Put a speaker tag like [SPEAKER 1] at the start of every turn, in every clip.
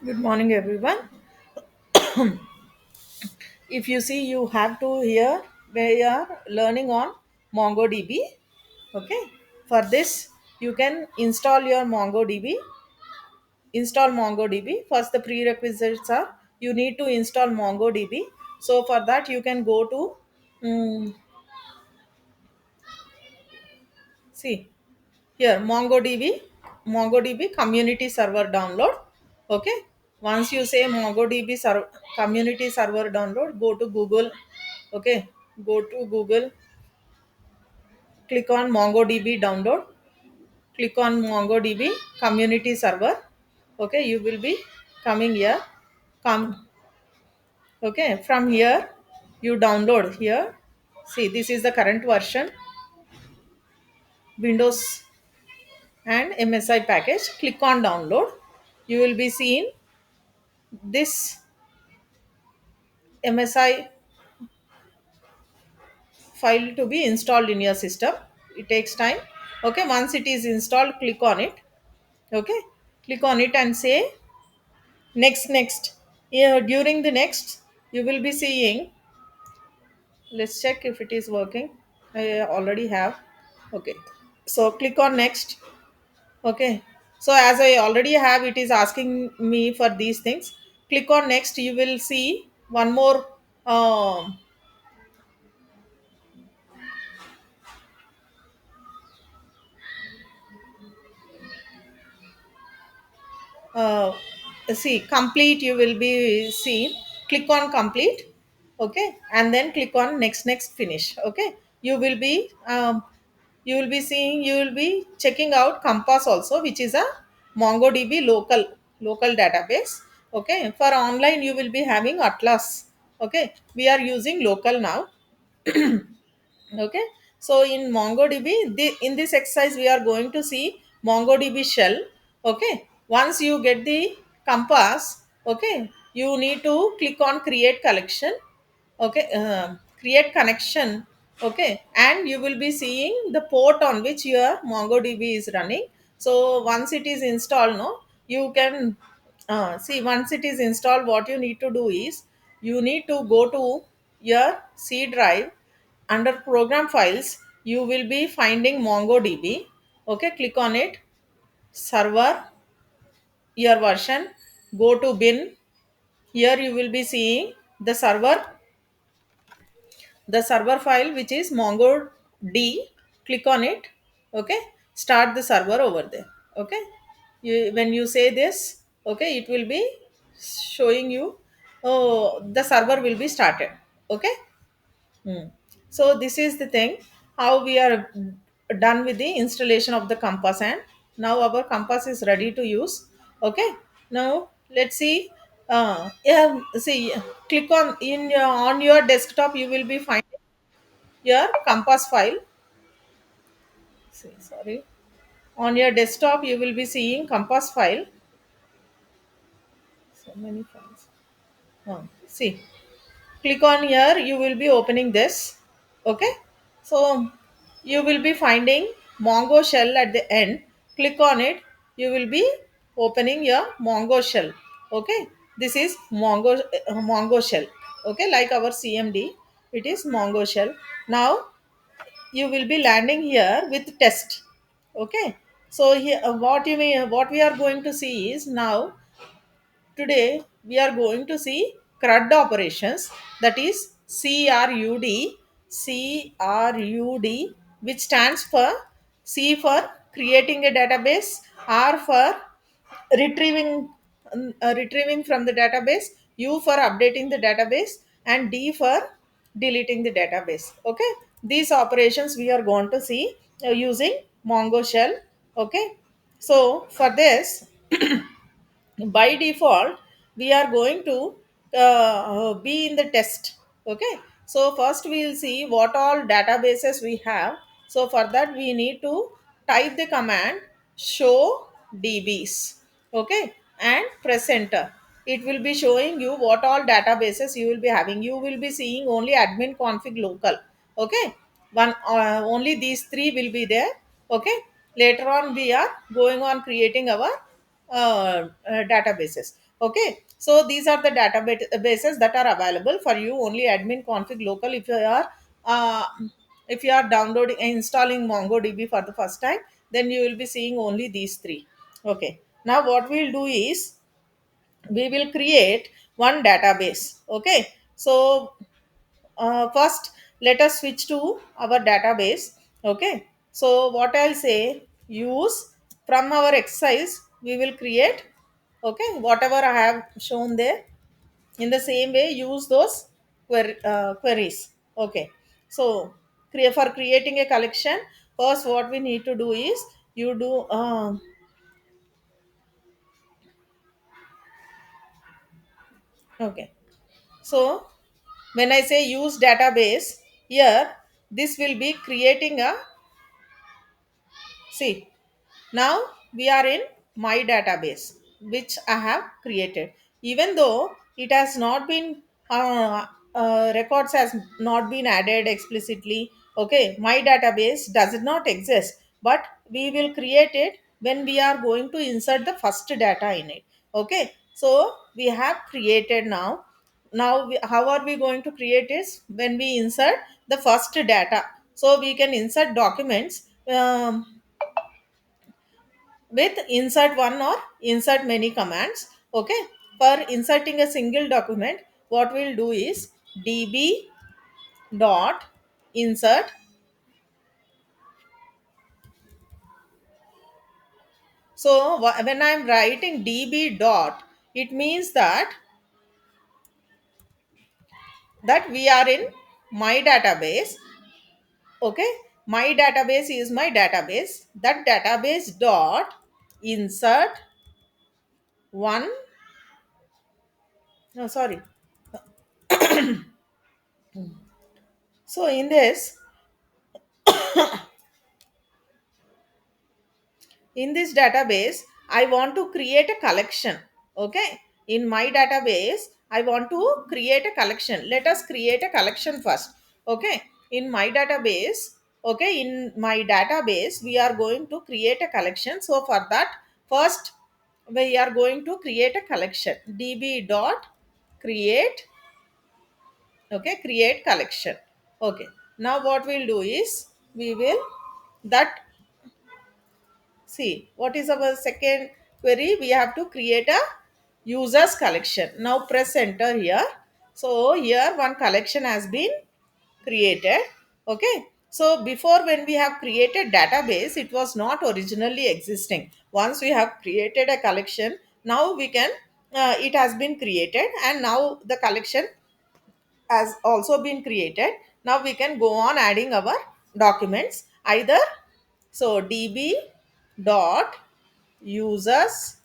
[SPEAKER 1] Good morning, everyone. If you see, you have to here we are learning on MongoDB. Okay, for this you can install your MongoDB. Install MongoDB. First, the prerequisites are you need to install MongoDB. So for that, you can go to see here MongoDB community server download. Okay, once you say MongoDB community server download, go to Google. Okay, go to Google, click on MongoDB download, click on MongoDB community server. Okay, you will be coming here. Come, okay, from here you download here. See, this is the current version, Windows and MSI package. Click on download. You will be seeing this MSI file to be installed in your system. It takes time. Okay, once it is installed, click on it. Okay, click on it and say next. Yeah, during the next you will be seeing, let's check if it is working. I already have. Okay, so click on next. Okay, so as I already have, it is asking me for these things. Click on next. You will see one more uh, see complete. You will be seen. Click on complete. Okay, and then click on next finish. Okay, you will be seeing, you will be checking out Compass also, which is a MongoDB local database. Okay, for online you will be having Atlas. Okay, we are using local now. Okay, so in MongoDB, in this exercise we are going to see MongoDB shell. Okay, once you get the Compass, okay, you need to click on create collection. Okay, create connection. Okay, and you will be seeing the port on which your MongoDB is running. So once it is installed, no, you can see, once it is installed, what you need to do is you need to go to your C drive. Under program files you will be finding MongoDB. Okay, click on it. Server, your version, go to bin. Here you will be seeing the server file, which is mongo d. Click on it. Okay, start the server over there. Okay, when you say this, okay, it will be showing you, oh, the server will be started. Okay. Hmm. So this is the thing, how we are done with the installation of the Compass, and now our Compass is ready to use. Okay. Now let's see. Yeah. See, click on your desktop. You will be finding your Compass file. See, sorry. On your desktop, you will be seeing Compass file. So many files. See. Click on here, you will be opening this. Okay, so you will be finding Mongo shell at the end. Click on it, you will be opening your Mongo shell. Okay, this is Mongo shell. Okay, like our CMD, it is Mongo shell. Now you will be landing here with test. Okay, so here what we are going to see is, now today we are going to see CRUD operations, that is CRUD, which stands for C for creating a database, R for retrieving from the database, U for updating the database, and D for deleting the database. Okay, these operations we are going to see using Mongo shell. Okay, so for this, by default we are going to be in the test. Okay, so first we will see what all databases we have. So for that we need to type the command show dbs. Okay, and press enter. It will be showing you what all databases you will be having. You will be seeing only admin config local. Okay, one only these three will be there. Okay, later on we are going on creating our databases. Okay, so these are the databases that are available for you. Only admin config local uh, if you are downloading installing mongodb for the first time, then you will be seeing only these three. Okay, now what we'll do is we will create one database. Okay, so first let us switch to our database. Okay, so what I'll say, use from our exercise we will create. Okay, whatever I have shown there, in the same way use those queries. Okay, so for creating a collection, first what we need to do is you do okay, so when I say use database, here this will be creating a, see, now we are in my database, which I have created. Even though it has not been, records has not been added explicitly. Okay, my database does not exist, but we will create it when we are going to insert the first data in it. Okay, so we have created now. Now, how are we going to create is when we insert the first data. So we can insert documents. With insert one or insert many commands. Okay, for inserting a single document, what we'll do is db dot insert. So when I'm writing db dot, it means that we are in my database. Okay, my database is my database. That database dot insert one, no, sorry. So in this, in this database I want to create a collection. Okay, in my database I want to create a collection. Let us create a collection first. Okay, in my database, okay, in my database we are going to create a collection. So for that, first we are going to create a collection. db dot create, okay, create collection. Okay, now what we'll do is we will, that, see, what is our second query? We have to create a users collection. Now press enter here. So here one collection has been created. Okay. So before, when we have created database, it was not originally existing. Once we have created a collection, now we can, it has been created, and now the collection has also been created. Now we can go on adding our documents either. So db dot users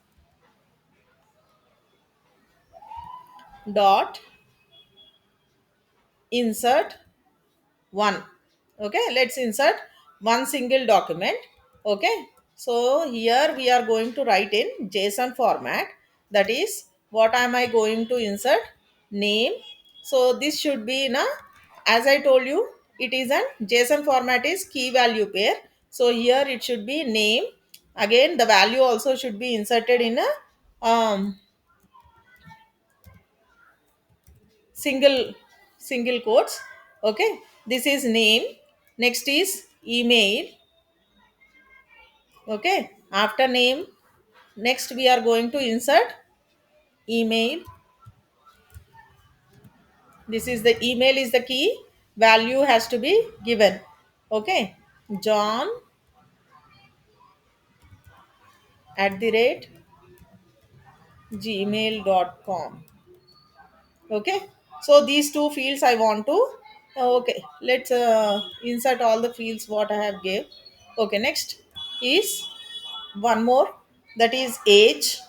[SPEAKER 1] dot insert one. Okay, let's insert one single document. Okay, so here we are going to write in json format. That is, what am I going to insert? Name. So this should be in a, as I told you, it is an json format is key value pair. So here it should be name. Again, the value also should be inserted in a single single quotes. Okay, this is name. Next is email. Okay, after name, next we are going to insert email. This is the email is the key value has to be given. Okay, john at the rate gmail.com. Okay, so these two fields I want to, okay, let's insert all the fields what I have gave. Okay, next is one more, that is age.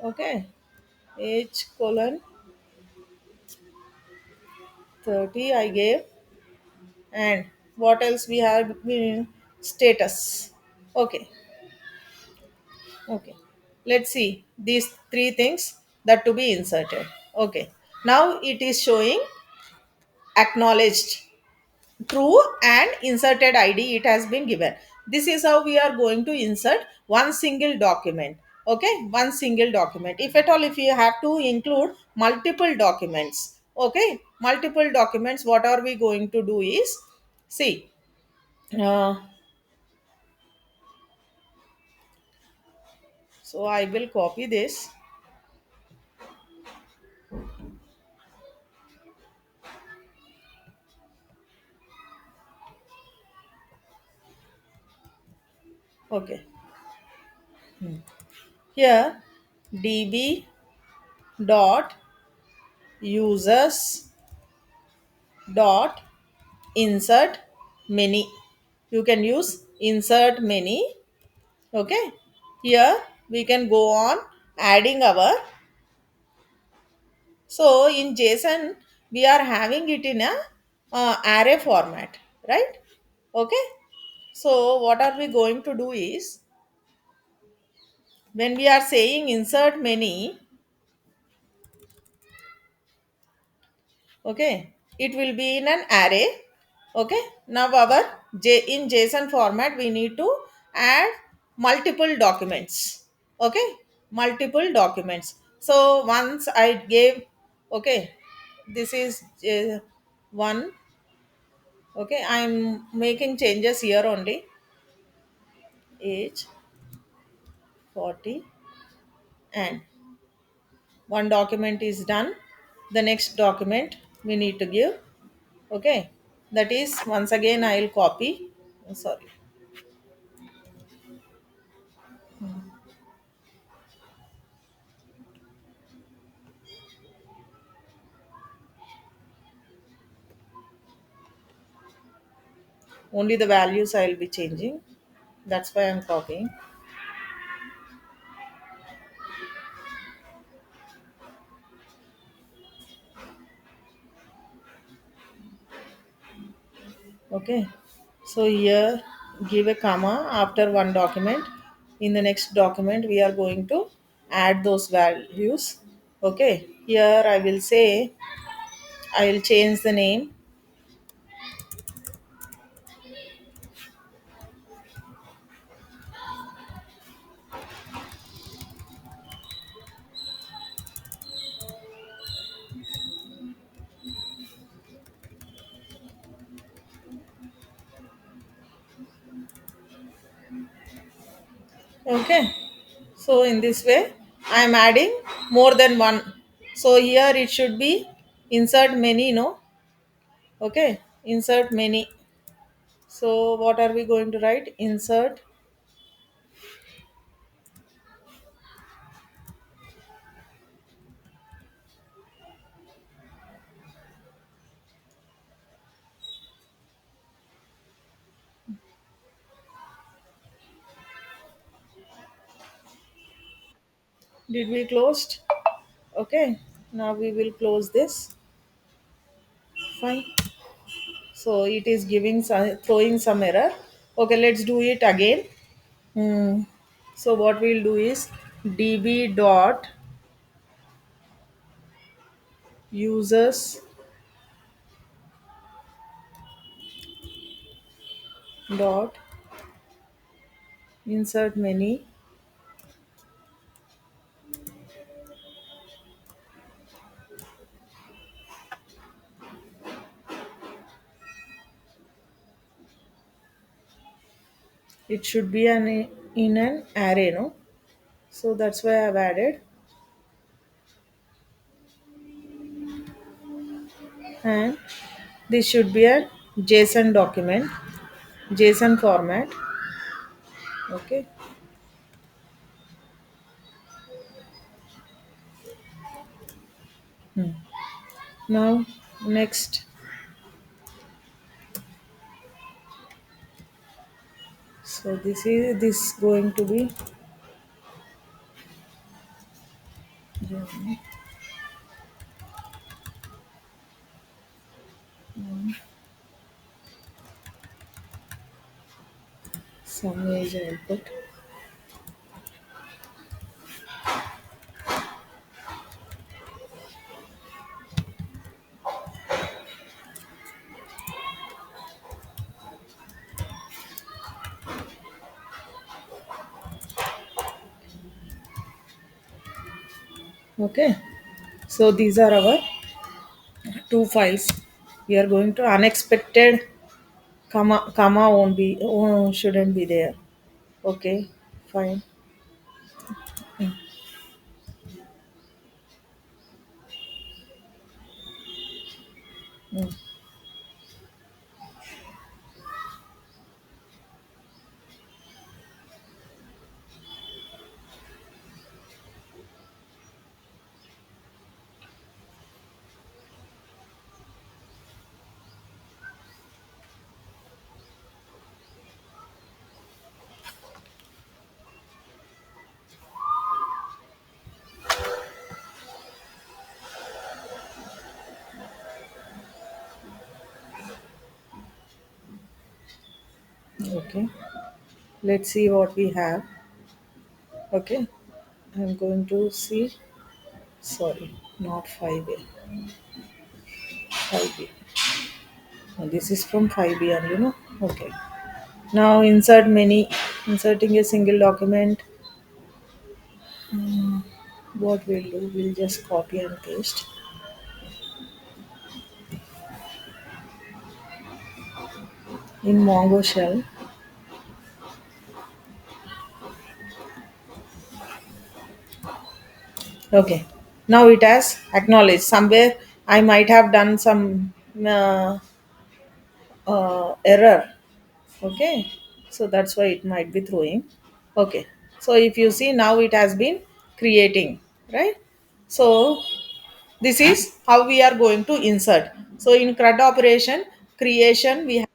[SPEAKER 1] Okay, age colon 30 I gave. And what else we have been, status. Okay, okay, let's see these three things that to be inserted. Okay, now it is showing acknowledged, true, and inserted id it has been given. This is how we are going to insert one single document. Okay, one single document. If at all, if you have to include multiple documents, okay, multiple documents, what are we going to do is, see, uh, so I will copy this. Okay, here db dot users dot insert many. You can use insert many. Okay, here we can go on adding our, so in JSON we are having it in a array format, right? Okay, so what are we going to do is, when we are saying insert many, okay, it will be in an array. Okay, now our in JSON format we need to add multiple documents. Okay, multiple documents. So once I gave, okay, this is one. Okay, I'm making changes here only. Age 40, and one document is done. The next document we need to give. Okay, that is, once again I'll copy. Sorry, only the values I'll be changing. That's why I'm copying. Okay, so here give a comma after one document. In the next document, we are going to add those values. Okay, here I will say, I will change the name. Okay, so in this way I am adding more than one. So here it should be insert many, no? Okay, insert many. So what are we going to write? Insert. Did we closed? Okay, now we will close this. Fine. So it is giving some, throwing some error. Okay, let's do it again. Hmm. So what we'll do is db dot users dot insert many. It should be an in an array, no? So that's why I've added, and this should be a JSON document, JSON format. Okay. Now next. So this going to be some age input. Okay, so these are our two files. We are going to unexpected comma won't be, shouldn't be there. Okay, fine. Mm, okay, let's see what we have. Okay, I'm going to see. Sorry, not 5A. 5B. This is from 5B, and Okay. Now insert many. Inserting a single document. What we'll do, we'll just copy and paste in Mongo shell. Okay. Now it has acknowledged. Somewhere I might have done some error. Okay. So that's why it might be throwing. Okay. So if you see now it has been creating, right? So this is how we are going to insert. So in CRUD operation, creation we have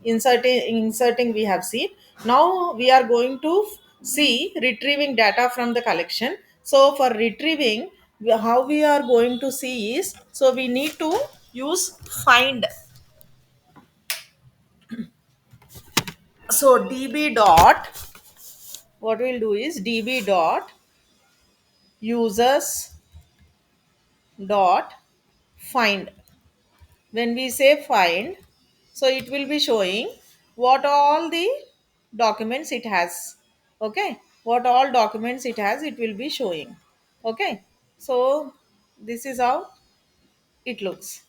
[SPEAKER 1] inserting we have seen. Now we are going to see retrieving data from the collection. So for retrieving, how we are going to see is, so we need to use find. So db dot, what we'll do is db dot users dot find. When we say find, so it will be showing what all the documents it has. Okay, what all documents it has, it will be showing. Okay, so this is how it looks.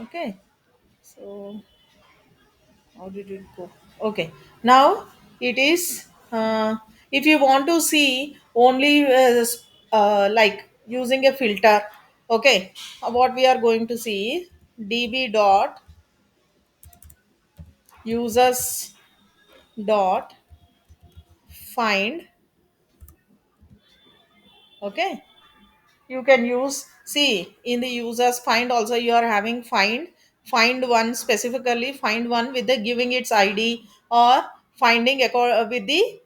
[SPEAKER 1] Okay, so how did it go? Okay, now it is, if you want to see only like using a filter. Okay, what we are going to see is db dot users dot find. Okay, you can use, see in the users find also you are having find one, specifically find one with the giving its id, or finding with the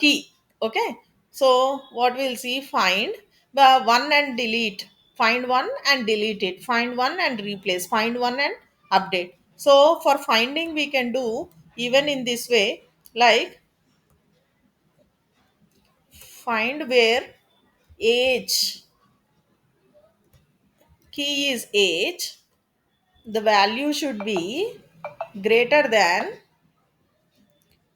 [SPEAKER 1] key. Okay, so what we'll see, find the one and delete, find one and delete it, find one and replace, find one and update. So for finding we can do even in this way, like find where age, key is age, the value should be greater than,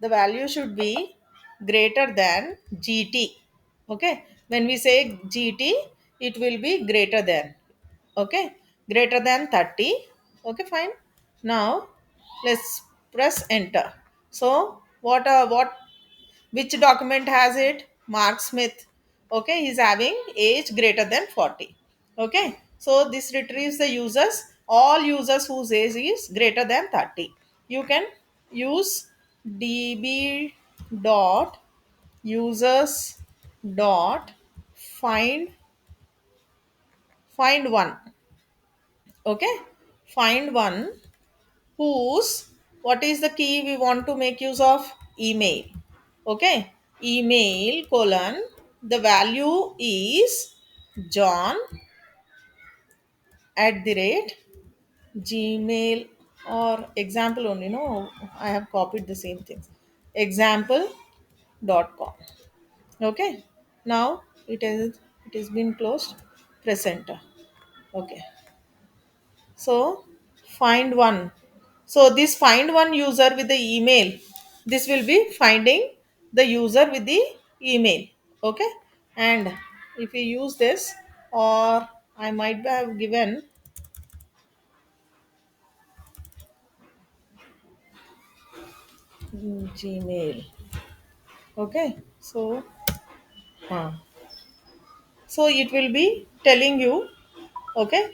[SPEAKER 1] the value should be greater than gt. Okay, when we say gt, it will be greater than. Okay, greater than 30. Okay, fine. Now let's press enter. So what which document has it? Mark Smith. Okay, he's having age greater than 40. Okay, so this retrieves the users, all users whose age is greater than 30. You can use db dot users dot find, find one. Okay, find one whose, what is the key we want to make use of? Email. Okay, email colon, the value is john at the rate gmail, or example only, no, I have copied the same things, example dot com. Okay, now it has been closed. Press enter. Okay, so find one, So this find one user with the email, this will be finding the user with the email. Okay. And if we use this, or I might have given Gmail. Okay. Uh, so it will be telling you. Okay.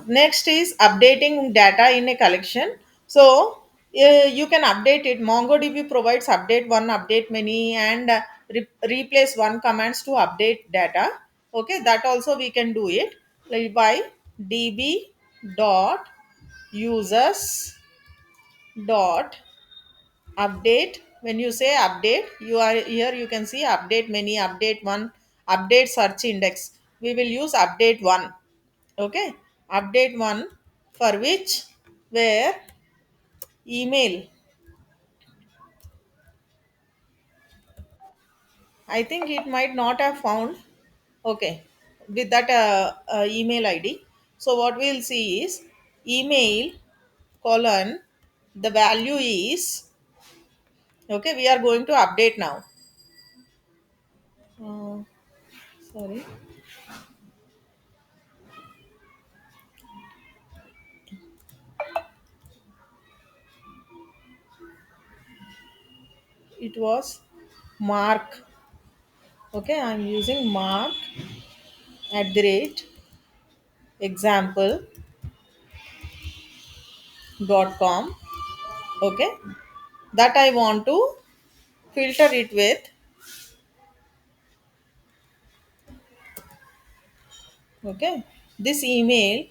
[SPEAKER 1] Next is updating data in a collection. So you can update it. MongoDB provides update one, update many, and replace one commands to update data. Okay, that also we can do it like by db dot users dot update. When you say update, you are here, you can see update many, update one, update search index. We will use update one. Okay. Update one, for which where email, I think it might not have found. Okay, with that email id. So what we'll see is email colon, the value is, okay, we are going to update now. uh, Sorry, it was mark. Okay, I'm using mark at the rate example dot com. Okay, that I want to filter it with. Okay, this email,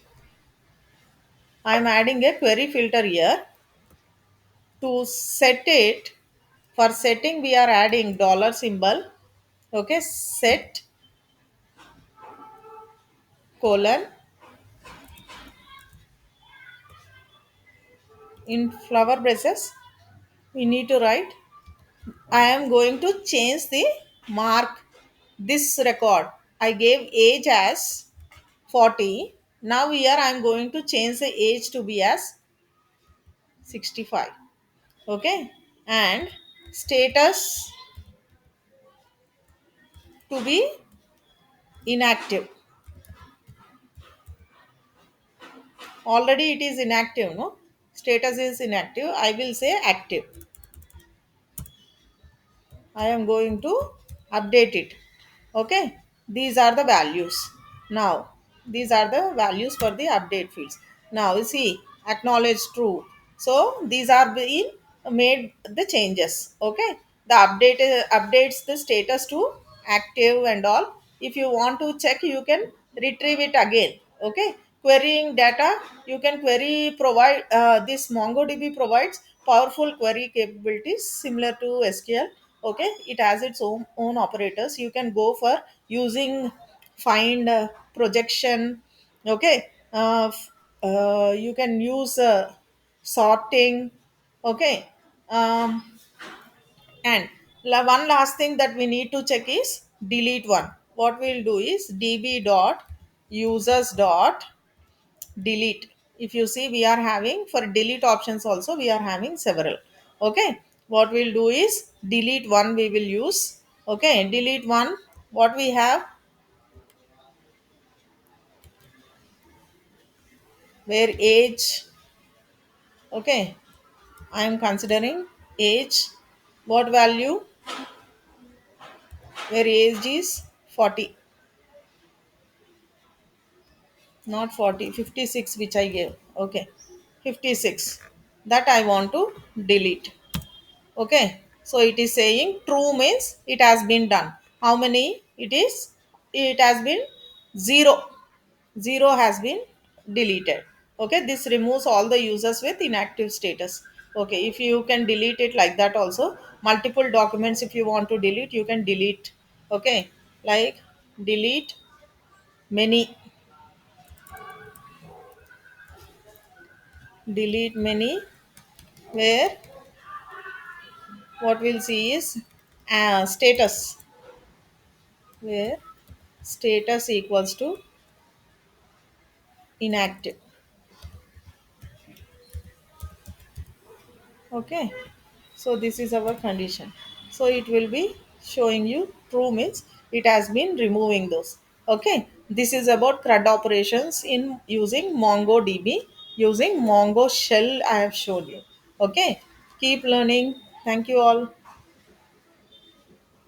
[SPEAKER 1] I'm adding a query filter here. To set it, for setting we are adding dollar symbol. Okay, set colon, in flower braces we need to write, I am going to change the mark, this record I gave age as 40. Now here I am going to change the age to be as 65. Okay, and status to be inactive. Already it is inactive, no? Status is inactive, I will say active. I am going to update it. Okay, these are the values. Now, these are the values for the update fields. Now, you see, acknowledge true. So, these are being made the changes. Okay, the update updates the status to active and all. If you want to check, you can retrieve it again. Okay, querying data, you can query provide, this MongoDB provides powerful query capabilities similar to SQL. Okay, it has its own operators. You can go for using find, projection. Okay, you can use sorting. Okay, um, and one last thing that we need to check is delete one. What we'll do is db dot users dot delete. If you see, we are having for delete options also, we are having several. Okay, what we'll do is delete one we will use. Okay, delete one, what we have, where age. Okay, I am considering age, what value, where age is 40, not 40, 56 which I gave. Okay, 56, that I want to delete. Okay, so it is saying true means it has been done. How many it is? It has been 0. 0 has been deleted. Okay, this removes all the users with inactive status. Okay, if you can delete it like that also, multiple documents if you want to delete, you can delete. Okay, like delete many, delete many, where what we'll see is status, where status equals to inactive. Okay, so this is our condition. So it will be showing you true means it has been removing those. Okay, this is about CRUD operations in using MongoDB, using Mongo shell I have showed you. Okay, keep learning. Thank you all.